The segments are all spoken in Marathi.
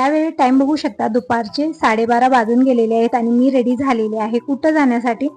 यावेळी टाइम बघू शकता, दुपारचे 12:30 वाजून गेलेले आहेत आणि मी रेडी झालेली आहे. कुठं जाण्यासाठी?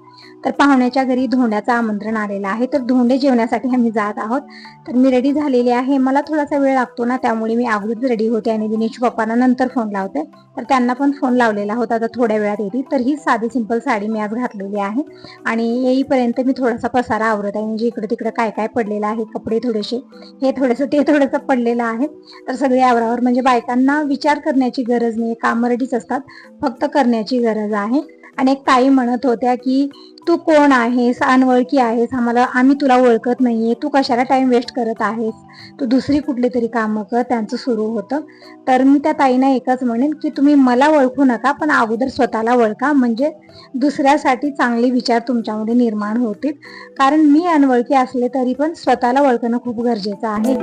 तर पाहुण्याच्या घरी धोंड्याचं आमंत्रण आलेलं आहे, तर धोंडे जेवण्यासाठी आम्ही जात आहोत. तर मी रेडी झालेली आहे. मला थोडासा वेळ लागतो ना, त्यामुळे मी अगोदरच रेडी होते आणि दिनेशच्या पप्पांना नंतर फोन लावते. तर त्यांना पण फोन लावलेला होता, आता थोड्या वेळात येतील. तर ही साधी सिंपल साडी मी आज घातलेली आहे आणि येईपर्यंत मी थोडासा पसारा आवरत आहे. म्हणजे इकडे तिकडे काय काय पडलेलं आहे, कपडे थोडेसे, हे थोडंसं ते थोडंसं पडलेलं आहे. तर सगळे आवरावर, म्हणजे बायकांना विचार करण्याची गरज नाही, काम रेडीच असतात, फक्त करण्याची गरज आहे. आणि एक ताई म्हणत होत्या की तू कोण आहेस, अनवळखी आहेस, आम्ही तुला ओळखत नाहीये, तू कशाला टाइम वेस्ट करत आहेस, तू दुसरी कुठली तरी कामं कर, त्यांचं सुरू होतं. तर मी त्या ताईंना एकच म्हणेन की तुम्ही मला ओळखू नका, पण अगोदर स्वतःला ओळखा, म्हणजे दुसऱ्यासाठी चांगले विचार तुमच्यामध्ये निर्माण होतील. कारण मी अनवळखी असले तरी पण स्वतःला ओळखणं खूप गरजेचं आहे.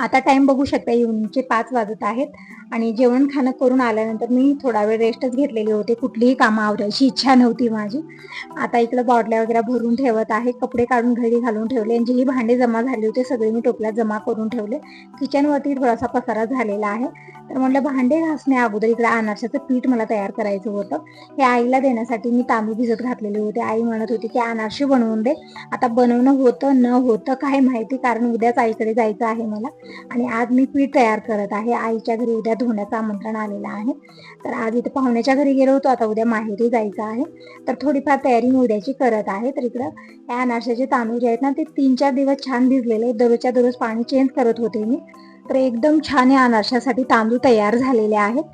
आता टाइम बघू शकता, इव्हनिंगचे 5 वाजत आहेत आणि जेवण खाणं करून आल्यानंतर मी थोडा वेळ रेस्टच घेतलेली होते. कुठलीही कामं आवरायची इच्छा नव्हती माझी. आता इकडे बॉटल्या वगैरे भरून ठेवत आहे, कपडे काढून घडी घालून ठेवले आणि जेही भांडे जमा झाले होते सगळे मी टोपल्यात जमा करून ठेवले. किचनवरती थोडासा पसारा झालेला आहे. तर म्हटलं भांडे घासण्या अगोदर इकडे अनारशाचं पीठ मला तयार करायचं होतं. हे आईला देण्यासाठी मी तांदूळ भिजत घातलेले होते. आई म्हणत होती की अनारसे बनवून दे. आता बनवणं होतं न होतं काय माहिती, कारण उद्याच आईकडे जायचं आहे मला आणि आज मी पीठ तयार करत आहे. आईच्या घरी उद्या धोंड्याचं आमंत्रण आलेलं आहे. तर आज इथे पाहुण्याच्या घरी गेलो होतो, आता उद्या माहेरी जायचं आहे. तर थोडीफार तयारी मी उद्याची करत आहे. तर इकडं या अनारशाचे तांदूळ जे आहेत ना, ते 3-4 दिवस छान भिजलेले, दररोजच्या दररोज पाणी चेंज करत होते मी. तर एकदम छान या अनारशासाठी तांदूळ तयार झालेले आहेत.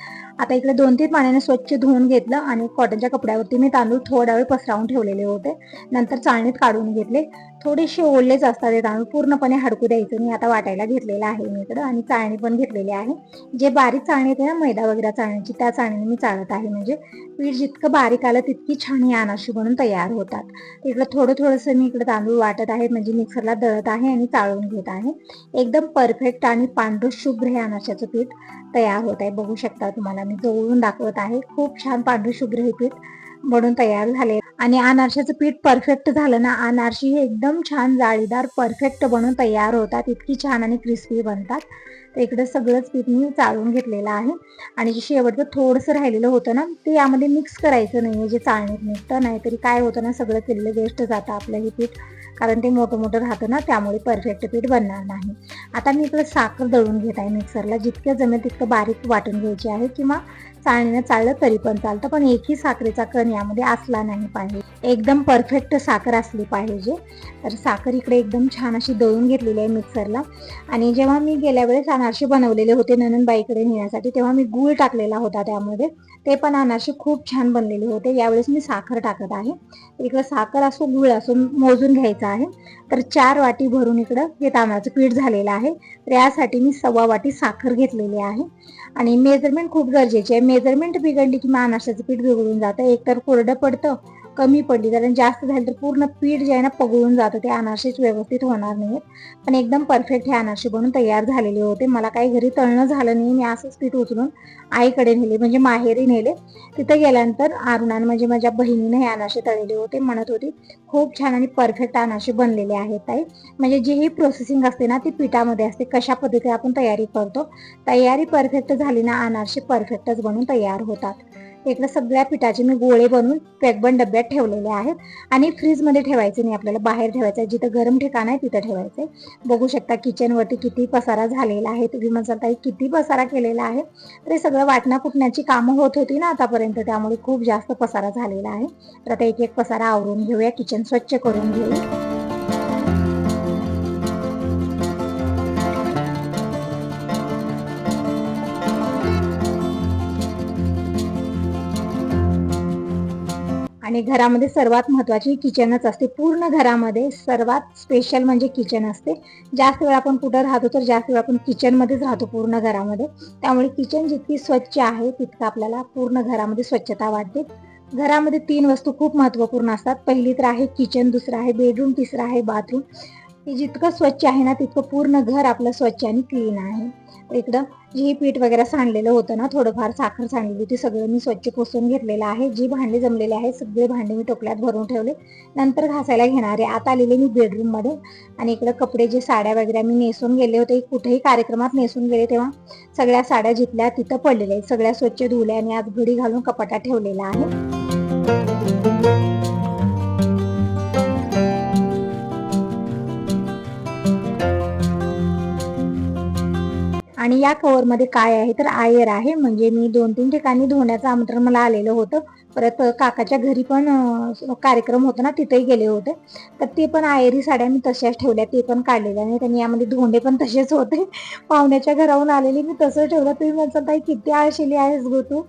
आता इकडे 2-3 पाण्याने स्वच्छ धुवून घेतलं आणि कॉटनच्या कपड्यावरती मी तांदूळ थोडा वेळ पसरवून ठेवलेले होते. नंतर चाळणीत काढून घेतले. थोडेसे ओलेच असतात हे तांदूळ, पूर्णपणे हडकू द्यायचं नाही. आता वाटायला घेतलेलं आहे मी इकडं आणि चाळणी पण घेतलेली आहे. जे बारीक चाळणी येते ना मैदा वगैरे चाळण्याची, त्या चाळणीने मी चाळत आहे. म्हणजे पीठ जितकं बारीक आलं तितकी छान ही अनारशी बनून तयार होतात. इकडं थोडंसं मी इकडे तांदूळ वाटत आहे, म्हणजे मिक्सरला दळत आहे आणि चाळून घेत आहे. एकदम परफेक्ट आणि पांढरं शुभ्र हे अनारशाचं पीठ तयार होत आहे. बघू शकता, तुम्हाला मी जवळून दाखवत आहे. खूप छान पांढरं शुभ्र हे पीठ बनून तयार झाले आणि अनारशाचं पीठ परफेक्ट झालं ना, अनारशी हे एकदम छान जाळीदार परफेक्ट बनून तयार होतात. इतकी छान आणि क्रिस्पी बनतात. तर इकडे सगळंच पीठ मी चाळून घेतलेलं आहे आणि जे शेवटचं थोडंसं राहिलेलं होतं ना, ते यामध्ये मिक्स करायचं नाहीये, जे चाळणीत निघतं. नाहीतरी काय होतं ना, सगळं केलेलं वेस्ट जातं आपलं हे पीठ, कारण ते मोठं राहतं ना, त्यामुळे परफेक्ट पीठ बनणार नाही. आता मी इकडे साखर दळून घेत आहे मिक्सरला. जितकं जमेल तितकं बारीक वाटून घ्यायची आहे, किंवा चाळणीनं चाळलं तरी पण चालतं, पण एकही साखरेचा कण यामध्ये असला नाही पाहिजे. एकदम परफेक्ट साखर असली पाहिजे. तर साखर इकडे एकदम छान अशी दळून घेतलेली आहे मिक्सरला. आणि जेव्हा मी गेल्या वेळेस अनारसे बनवलेले होते ननंदबाईकडे नेण्यासाठी, तेव्हा मी गूळ टाकलेला होता त्यामध्ये. ते पण अनारसे खूप छान बनलेले होते. यावेळेस मी साखर टाकत आहे. इकडं साखर असो गूळ असो मोजून घ्यायचा आहे. तर 4 वाटी भरून इकडं हे तांदळाचं पीठ झालेलं आहे. तर यासाठी मी 1.25 वाटी साखर घेतलेली आहे. आणि मेजरमेंट खूप गरजेची आहे. मेजरमेंट बिघडली की अनारशाचं पीठ बिघडून जातं. एकतर कोरडं पडतं, कमी पडली कारण जास्त झाली तर पूर्ण पीठ जे आहे ना पगळून जातं, ते अनारसेच व्यवस्थित होणार नाहीत. पण एकदम परफेक्ट हे अनारसे बनून तयार झालेले होते. मला काही घरी तळणं झालं नाही. मी असंच पीठ उचलून आईकडे नेले, म्हणजे माहेरी नेले. तिथं गेल्यानंतर अरुणाने, म्हणजे माझ्या बहिणीने हे अनारसे तळलेले होते. म्हणत होती खूप छान आणि परफेक्ट अनारसे बनलेले आहेत ताई. म्हणजे जी ही प्रोसेसिंग असते ना, ती पिठामध्ये असते, कशा पद्धतीने आपण तयारी करतो. तयारी परफेक्ट झाली ना, अनारसे परफेक्टच बनून तयार होतात. इकडे सगळ्या पिठाचे मी गोळे बनवून पॅकबंद डब्यात ठेवलेले आहेत. आणि फ्रीजमध्ये ठेवायचे नाही, आपल्याला बाहेर ठेवायचं आहे. जिथं गरम ठिकाण आहे तिथं ठेवायचंय. बघू शकता किचनवरती किती पसारा झालेला आहे. तुम्ही म्हणता ताई किती पसारा केलेला आहे. तर हे सगळं वाटणा कुटण्याची कामं होत होती ना आतापर्यंत, त्यामुळे खूप जास्त पसारा झालेला आहे. तर आता एक एक पसारा आवरून घेऊया, किचन स्वच्छ करून घेऊ. आणि घरामध्ये सर्वात महत्त्वाची किचनच असते. पूर्ण घरामध्ये सर्वात स्पेशल म्हणजे किचन असते. जास्त वेळ आपण कुठं राहतो, तर जास्त वेळ आपण किचनमध्येच राहतो पूर्ण घरामध्ये. त्यामुळे किचन जितकी स्वच्छ आहे तितकं आपल्याला पूर्ण घरामध्ये स्वच्छता वाटते. घरामध्ये 3 वस्तू खूप महत्त्वपूर्ण असतात. पहिली तर आहे किचन, दुसरं आहे बेडरूम, तिसरं आहे बाथरूम. की जितकं स्वच्छ आहे ना तितकं पूर्ण घर आपलं स्वच्छ आणि क्लीन आहे. तर इकडं जे पीठ वगैरे सांडलेलं होतं ना, थोडंफार साखर सांडलेली होती, सगळं मी स्वच्छ पुसून घेतलेलं आहे. जी भांडी जमलेली आहे सगळे भांडे मी टोपल्यात भरून ठेवले, नंतर घासायला घेणार आहे. आता आलेले मी बेडरूममध्ये आणि इकडं कपडे जे साड्या वगैरे मी नेसून गेले होते, कुठेही कार्यक्रमात नेसून गेले तेव्हा सगळ्या साड्या जिथल्या तिथं पडलेल्या आहेत, सगळ्या स्वच्छ धुवल्या आणि आज घडी घालून कपाटात ठेवलेला आहे. आणि या कव्हरमध्ये काय आहे तर आयर आहे. म्हणजे मी 2-3 ठिकाणी धुण्याचं आमंत्रण मला आलेलं होतं. परत काकाच्या घरी पण कार्यक्रम होता ना, तिथेही गेले होते. तर ते पण आयरी साड्या मी तशाच ठेवल्या, ते पण काढलेल्या नाही. आणि यामध्ये धोंडे पण तसेच होते. पाहुण्याच्या घराहून आलेले मी तसं ठेवलं. तुम्ही म्हणता ताई किती आळशीली आहेस गो तू.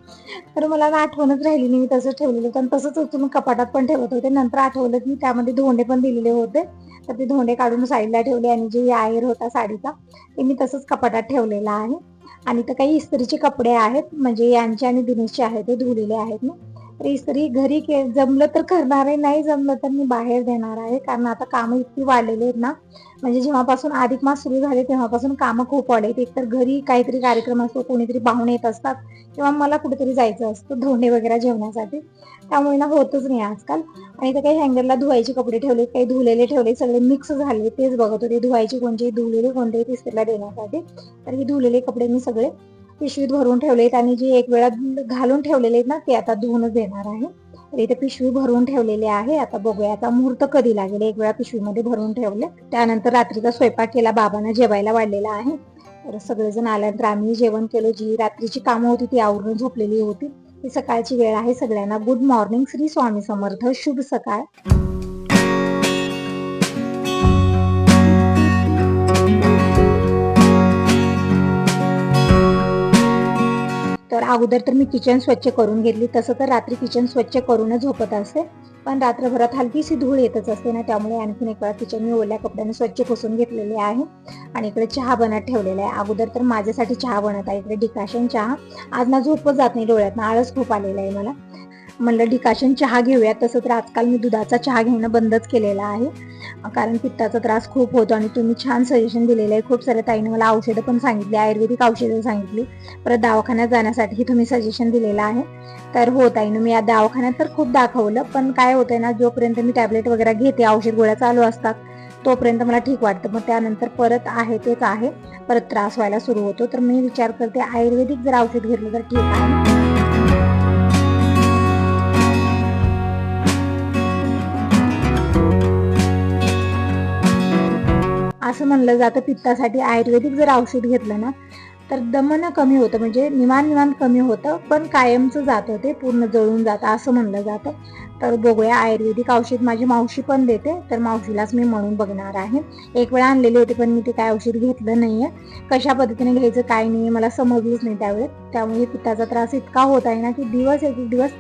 तर मला आठवणच राहिली नाही, मी तसंच ठेवलेलं होतं आणि तसंच उचलून कपाटात पण ठेवत होते. नंतर आठवलं की त्यामध्ये धोंडे पण दिलेले होते. तर ते धोंडे काढून साईडला ठेवले आणि जे आयर होता साडीचा ते मी तसंच कपाटात ठेवलेला आहे. आणि तर काही इस्त्रीचे कपडे आहेत, म्हणजे यांचे आणि दिनेशचे आहेत, ते धुलेले आहेत ना. तर इस्त्री घरी जमलं तर करणार आहे, नाही जमलं तर मी बाहेर देणार आहे. कारण आता कामं इतकी वाढलेली आहेत ना, म्हणजे जेव्हापासून अधिक मास सुरू झाले तेव्हापासून कामं खूप वाढले. एकतर घरी काहीतरी कार्यक्रम असतो, कोणीतरी पाहुणे येत असतात किंवा मला कुठेतरी जायचं असतं धोंडे वगैरे जेवण्यासाठी, त्यामुळे ना होतच नाही आजकाल. आणि तर काही हँगरला धुवायचे कपडे ठेवले, काही धुलेले ठेवले, सगळे मिक्स झाले. तेच बघत होते धुवायचे कोणते, धुलेले कोणते इस्त्रीला देण्यासाठी. तर हे धुलेले कपडे मी सगळे पिशवीत भरून ठेवलेत आणि जे एक वेळा घालून ठेवलेले आहेत ना ते आता धुवूनच देणार आहे. तर इथे पिशवी भरून ठेवलेली आहे. आता बघूया आता मुहूर्त कधी लागेल. एक वेळा पिशवीमध्ये भरून ठेवले. त्यानंतर रात्रीचा स्वयंपाक केला, बाबांना जेवायला वाढलेला आहे. तर सगळेजण आल्यानंतर आम्ही जेवण केलं. जी रात्रीची कामं होती ती आवरून झोपलेली होती. ही सकाळची वेळ आहे. सगळ्यांना गुड मॉर्निंग, श्री स्वामी समर्थ, शुभ सकाळ. तर अगोदर तर मी किचन स्वच्छ करून घेतली. तसं तर रात्री किचन स्वच्छ करूनच झोपत असते, पण रात्रभरात हलकीशी धूळ येतच असते ना, त्यामुळे आणखीन एक वेळा किचन मी ओल्या कपड्याने स्वच्छ पुसून घेतलेले आहे. आणि इकडे चहा बनत ठेवलेला आहे. अगोदर तर माझ्यासाठी चहा बनत आहे. इकडे डिकाशन चहा. आज ना झोपच जात नाही डोळ्यात, आळस खूप आलेला आहे मला. म्हणलं डिकाशन चहा घेऊया. तसं तर आजकाल मी दुधाचा चहा घेणं बंदच केलेला आहे, कारण पित्ताचा त्रास खूप होतो. आणि तुम्ही छान सजेशन दिलेलं आहे. खूप साऱ्या ताईने मला औषधं पण सांगितली, आयुर्वेदिक औषधं सांगितली. परत दवाखान्यात जाण्यासाठी तुम्ही सजेशन दिलेलं आहे. तर हो ताईनं मी या दवाखान्यात तर खूप दाखवलं, पण काय होतंय ना, जोपर्यंत मी टॅबलेट वगैरे घेते, औषध गोळ्या चालू असतात तोपर्यंत मला ठीक वाटतं. मग त्यानंतर परत आहे तेच आहे, परत त्रास व्हायला सुरू होतो. तर मी विचार करते आयुर्वेदिक जर औषध घेतलं तर ठीक आहे. असं म्हणलं जातं पित्तासाठी आयुर्वेदिक जर औषध घेतलं ना तर दमन कमी होतं, म्हणजे निवांत कमी होतं, पण कायमचं जातं, ते पूर्ण जळून जातं असं म्हणलं जातं. तर बघूया, आयुर्वेदिक औषध माझी मावशी पण देते, तर मावशीलाच मी म्हणून बघणार आहे. एक वेळा आणलेले होते पण मी ते काय औषध घेतलं नाहीये. कशा पद्धतीने घ्यायचं काय नाही मला समजलंच नाही त्यावेळेस. त्यामुळे पित्ताचा त्रास इतका होत आहे ना की दिवस एक दिवस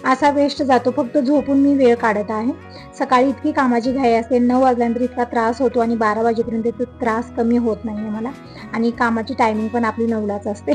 असा वेस्ट जातो, फक्त झोपून मी वेळ काढत आहे. सकाळी इतकी कामाची घाई असते, 9 वाजल्यानंतर इतका त्रास होतो आणि 12 वाजेपर्यंत तो त्रास कमी होत नाहीये मला. आणि कामाची टायमिंग पण आपली 9लाच असते.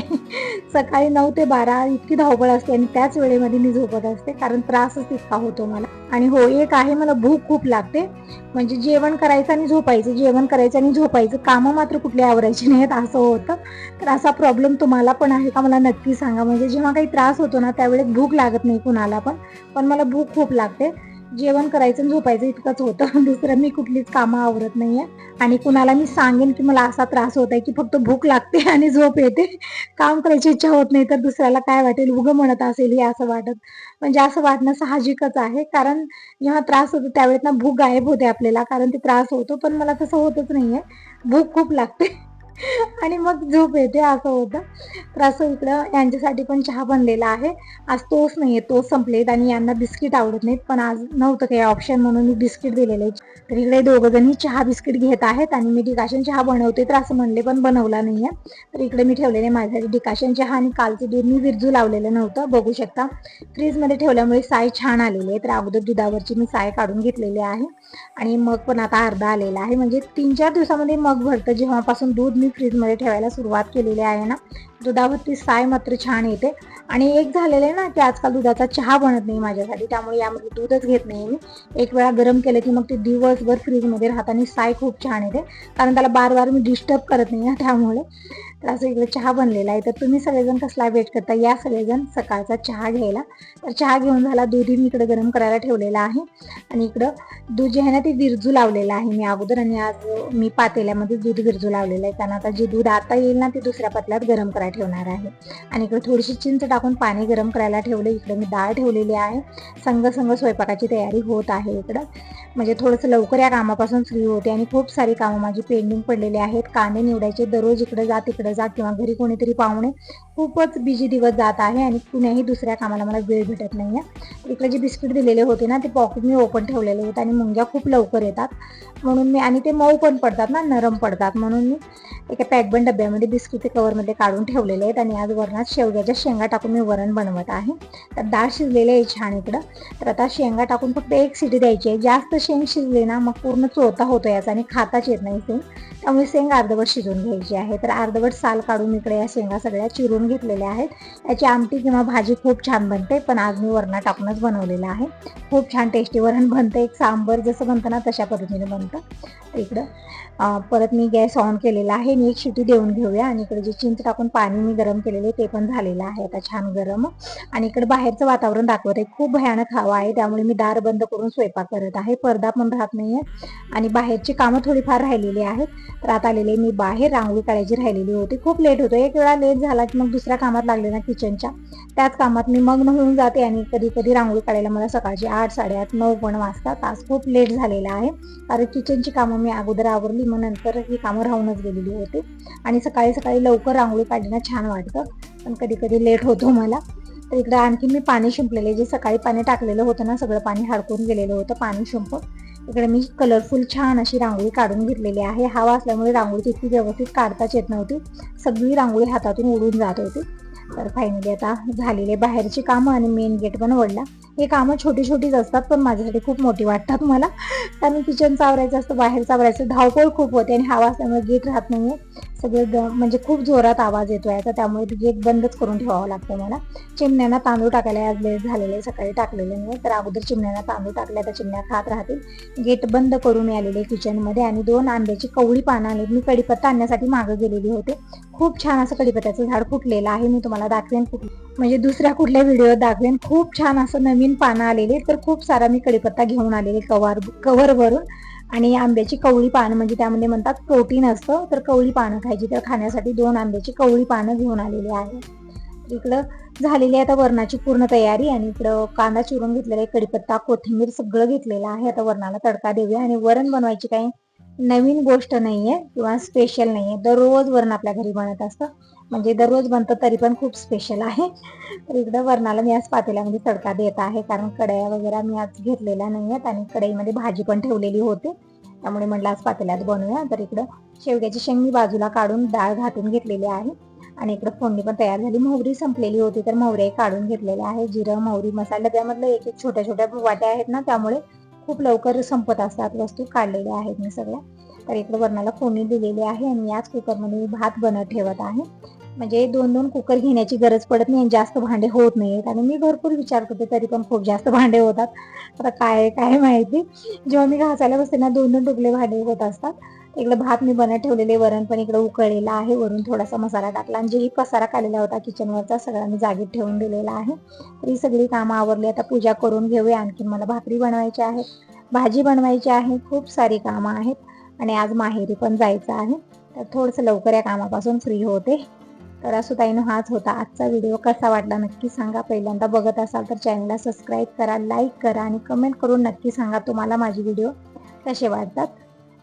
सकाळी 9 ते 12 इतकी धावपळ असते आणि त्याच वेळेमध्ये मी झोपत असते, कारण त्रासच इतका होतो मला. आणि हो, एक आहे, मला भूक खूप लागते. म्हणजे जेवण करायचं आणि झोपायचं, जेवण करायचं आणि झोपायचं, कामं मात्र कुठले आवरायचे नाहीत असं होतं. तर असा प्रॉब्लेम तुम्हाला पण आहे का मला नक्की सांगा. म्हणजे जेव्हा काही त्रास होतो ना त्यावेळेस भूक लागत नाही कुणाला पण मला भूक खूप लागते. जेवण करायचं आणि झोपायचं इतकंच होतं. दुसरं मी कुठलीच कामं आवरत नाहीये. आणि कुणाला मी सांगेन की मला असा त्रास होत आहे की फक्त भूक लागते आणि झोप येते, काम करायची इच्छा होत नाही, तर दुसऱ्याला काय वाटेल, उगं म्हणत असेल हे असं वाटत. म्हणजे असं वाटणं साहजिकच आहे, कारण जेव्हा त्रास होतो त्यावेळेस ना भूक गायब होते आपल्याला, कारण ते त्रास होतो. पण मला तसं होतच नाहीये, भूक खूप लागते. आणि मग झोप येते असं होतं. तर असं इकडं यांच्यासाठी पण चहा बनलेला आहे. आज तोच नाहीये, तोच संपलेत आणि यांना बिस्किट आवडत नाहीत, पण आज नव्हतं काही ऑप्शन म्हणून मी बिस्किट दिलेले. तर इकडे दोघं जणी चहा बिस्किट घेत आहेत आणि मी डिकाशन चहा बनवते, तर असं म्हणले पण बनवला नाहीये. तर इकडे मी ठेवलेले माझ्यासाठी डिकाशन चहा आणि कालचं दूध मी विरजू लावलेलं नव्हतं, बघू शकता. फ्रीजमध्ये ठेवल्यामुळे साय छान आलेली आहे. तर अगोदर दुधावरची मी साय काढून घेतलेली आहे आणि मग पण आता अर्धा आलेला आहे. म्हणजे 3-4 दिवसामध्ये मग भरतं. जेव्हापासून दूध मी फ्रीजमध्ये ठेवायला सुरुवात केलेली आहे ना, दुधावरती साय मात्र छान येते. आणि एक झालेलं आहे ना की आजकाल दुधाचा चहा बनत नाही माझ्यासाठी, त्यामुळे यामध्ये दूधच घेत नाही मी. एक वेळा गरम केलं की मग ते दिवसभर फ्रीजमध्ये राहत आणि साय खूप छान येते, कारण त्याला बार बार मी डिस्टर्ब करत नाही ना त्यामुळे. तर असं इकडे चहा बनलेला आहे. तर तुम्ही सगळेजण कसला वेट करता, या सगळेजण सकाळचा चहा घ्यायला. तर चहा घेऊन झाला, दूधही मी इकडे गरम करायला ठेवलेला आहे. आणि इकडं दूध जे आहे ना ते विरजू लावलेलं आहे मी अगोदर, आणि आज मी पातेल्यामध्ये दूध विरजू लावलेलं आहे, कारण आता जे दूध आता येईल ना ते दुसऱ्या पातल्यात गरम करायला ठेवणार आहे. आणि इकडे थोडीशी चिंच टाकून पाणी गरम करायला ठेवले. इकडे मी डाळ ठेवलेली आहे. संग स्वयंपाकाची तयारी होत आहे इकडं. म्हणजे थोडंसं लवकर या कामापासून फ्री होते. आणि खूप सारी कामं माझी पेंडिंग पडलेली आहेत. कांदे निवडायचे, दररोज इकडे जा तिकडे जा, किंवा घरी कोणीतरी पाहुणे, खूपच बिझी दिवस जात आहे आणि कुण्याही दुसऱ्या कामाला मला वेळ भेटत नाही आहे. इकडे जे बिस्किट दिलेले होते ना ते पॉकेट मी ओपन ठेवलेले होते, आणि मुंग्या खूप लवकर येतात म्हणून मी, आणि ते मऊ पण पडतात ना, नरम पडतात, म्हणून मी एका पॅकबंद डब्यामध्ये बिस्किट कवरमध्ये काढून ठेवलेले आहेत. आणि आज वरणात शेवग्याच्या शेंगा टाकून मी वरण बनवत आहे. तर डाळ शिजलेली आहे छान इकडं. तर आता शेंगा टाकून फक्त एक सिटी द्यायची आहे. जास्त शेंग शिजले ना मग पूर्ण चोथा होतो याचा आणि खाताच येत नाही शेंग, त्यामुळे शेंग अर्धवट शिजून घ्यायची आहे. तर अर्धवट साल काढून इकडे या शेंगा सगळ्या चिरून घेतलेल्या आहेत. याची आमटी किंवा भाजी खूप छान बनते, पण आज मी वरणात टाकूनच बनवलेलं आहे. खूप छान टेस्टी वरण बनतं. एक सांबर जसं बनतं ना तशा पद्धतीने बनतं. इकडं परत मी गॅस ऑन केलेला आहे आणि एक शिटी देऊन घेऊया. आणि इकडे जे चिंच टाकून पाणी मी गरम केलेले ते पण झालेलं आहे आता छान गरम. आणि इकडे बाहेरचं वातावरण दाखवत आहे, खूप भयानक हवा आहे, त्यामुळे मी दार बंद करून स्वयंपाक करत आहे. पडदा पण राहत नाहीये आणि बाहेरची कामं थोडीफार राहिलेली आहेत. तर आता आलेले मी बाहेर, रांगोळी काढायची राहिलेली होती. खूप लेट होतो, एक वेळा लेट झाला की मग दुसऱ्या कामात लागले ना किचनच्या, त्याच कामात मी मग्न होऊन जाते. आणि कधी कधी रांगोळी काढायला मला सकाळची 8, 8:30, 9 पण वाजतात. आज खूप लेट झालेला आहे, कारण किचनची कामं मी अगोदर आवरली, मग नंतर ही कामं राहूनच गेलेली होती. आणि सकाळी सकाळी लवकर रांगोळी काढणं छान वाटतं, पण कधी कधी लेट होतो मला. तर इकडे आणखी मी पाणी शिंपलेले, जे सकाळी पाणी टाकलेलं होतं ना सगळं पाणी हडकून गेलेलं होतं पाणी शिंपून. इकडे मी कलरफुल छान अशी रांगोळी काढून घेतलेली आहे. हवा असल्यामुळे रांगोळी तितकी व्यवस्थित काढताच येत नव्हती, सगळी रांगोळी हातातून उडून जात होती. तर फायनली आता झालेले बाहेरची कामं आणि मेन गेट पण वळला. हे कामं छोटी छोटीच असतात, पण माझ्यासाठी खूप मोठी वाटतात मला, कारण किचनचं आवरायचं असतं, बाहेरचं आवरायचं, धावपळ खूप होते. आणि हवा असल्यामुळे गेट राहत नाहीये, सगळं म्हणजे खूप जोरात आवाज येतो याचा, त्यामुळे गेट बंदच करून ठेवावं लागतं मला. चिमण्यांना तांदूळ टाकायला आज लेट झालेले, सकाळी टाकलेले नाही, तर अगोदर चिमण्यांना तांदूळ टाकल्या तर चिमण्या खात राहतील. गेट बंद करून आलेले किचनमध्ये. आणि 2 आंब्याची कवळी पानं आली, मी कढीपत्ता आणण्यासाठी मागं गेलेली होते. खूप छान असं कढीपत्त्याचं झाड फुटलेलं आहे, मी तुम्हाला दाखवेन म्हणजे दुसऱ्या कुठल्या व्हिडिओत दाखवेन. खूप छान असं नवीन पानं आलेले, तर खूप सारा मी कढीपत्ता घेऊन आलेले कव्हरवरून. आणि आंब्याची कवळी पानं म्हणजे त्यामध्ये म्हणतात प्रोटीन असतं, तर कवळी पानं खायची, तर खाण्यासाठी 2 आंब्याची कवळी पानं घेऊन आलेली आहे. इकडं झालेली आता वरणाची पूर्ण तयारी. आणि इकडं कांदा चिरून घेतलेला आहे, कढीपत्ता, कोथिंबीर सगळं घेतलेलं आहे. आता वरणाला तडका देऊया. आणि वरण बनवायची काही नवीन गोष्ट नाहीये किंवा स्पेशल नाहीये, दररोज वरण आपल्या घरी बनत असतं, म्हणजे दररोज बनतं तरी पण खूप स्पेशल आहे. तर इकडं वरणाला मी आज पातेल्यामध्ये तडका देत आहे, कारण कढया वगैरे मी आज घेतलेल्या नाही आहेत, आणि कढईमध्ये भाजी पण ठेवलेली होती, त्यामुळे म्हटलं आज पातेल्यात बनवूया. तर इकडं शेवग्याची शेंग मी बाजूला काढून डाळ घाटून घेतलेली आहे. आणि इकडं फोडणी पण तयार झाली. मोहरी संपलेली होती, तर मोहरी काढून घेतलेल्या आहे. जिरं, मोहरी, मसाला डब्यामधलं एक एक छोट्या छोट्या वाट्या आहेत ना, त्यामुळे खूप लवकर संपत असतात वस्तू, काढलेल्या आहेत मी सगळ्या. तर इकडे वरणाला फोडणी दिलेली आहे. आणि याच कुकरमध्ये मी भात बनत ठेवत आहे, म्हणजे 2-2 कुकर घेण्याची गरज पडत नाही, जास्त भांडे होत नाहीत. आणि मी भरपूर विचार करते तरी पण खूप जास्त भांडे होतात. आता काय काय माहिती, जेव्हा मी घासायला बसते ना 2-2 टुकले भांडे होत असतात. इकडे भात मी बनत ठेवलेले, वरण पण इकडे उकळलेला आहे, वरून थोडासा मसाला टाकला, आणि जेही पसारा काढलेला होता किचनवरचा सगळा मी जागेत ठेवून दिलेला आहे. तर ही सगळी कामं आवरली, आता पूजा करून घेऊया. आणखी मला भाकरी बनवायची आहे, भाजी बनवायची आहे, खूप सारी कामं आहेत. आणि आज माहेरी पण जायचं आहे, तर थोडंसं लवकर या कामापासून फ्री होते. तर असं ताईनो हाच होता आजचा व्हिडिओ. कसा वाटला नक्की सांगा. पहिल्यांदा बघत असाल तर चॅनलला सबस्क्राईब करा, लाईक करा, आणि कमेंट करून नक्की सांगा तुम्हाला माझे व्हिडिओ कसे वाटतात.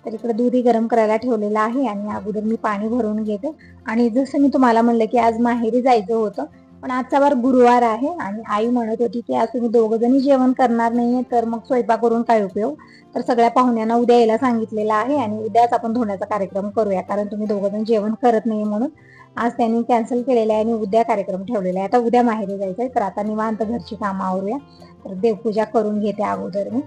तर इकडे दूधही गरम करायला ठेवलेलं आहे, आणि अगोदर मी पाणी भरून घेते. आणि जसं मी तुम्हाला म्हणलं की आज माहेरी जायचं होतं, पण आजचा वार गुरुवार आहे, आणि आई म्हणत होती की आज तुम्ही 2 जणी जेवण करणार नाहीये, तर मग स्वयंपाक करून काय उपयोग. तर सगळ्या पाहुण्यांना उद्या यायला सांगितलेलं आहे, आणि उद्याच आपण धुण्याचा कार्यक्रम करूया, कारण तुम्ही 2 जण जेवण करत नाही म्हणून. आज त्यांनी कॅन्सल केलेलं आहे आणि उद्या कार्यक्रम ठेवलेला आहे. आता उद्या माहेरी जायचंय, तर आता निवांत घरची कामं आवरूया. तर देवपूजा करून घेते अगोदर मी.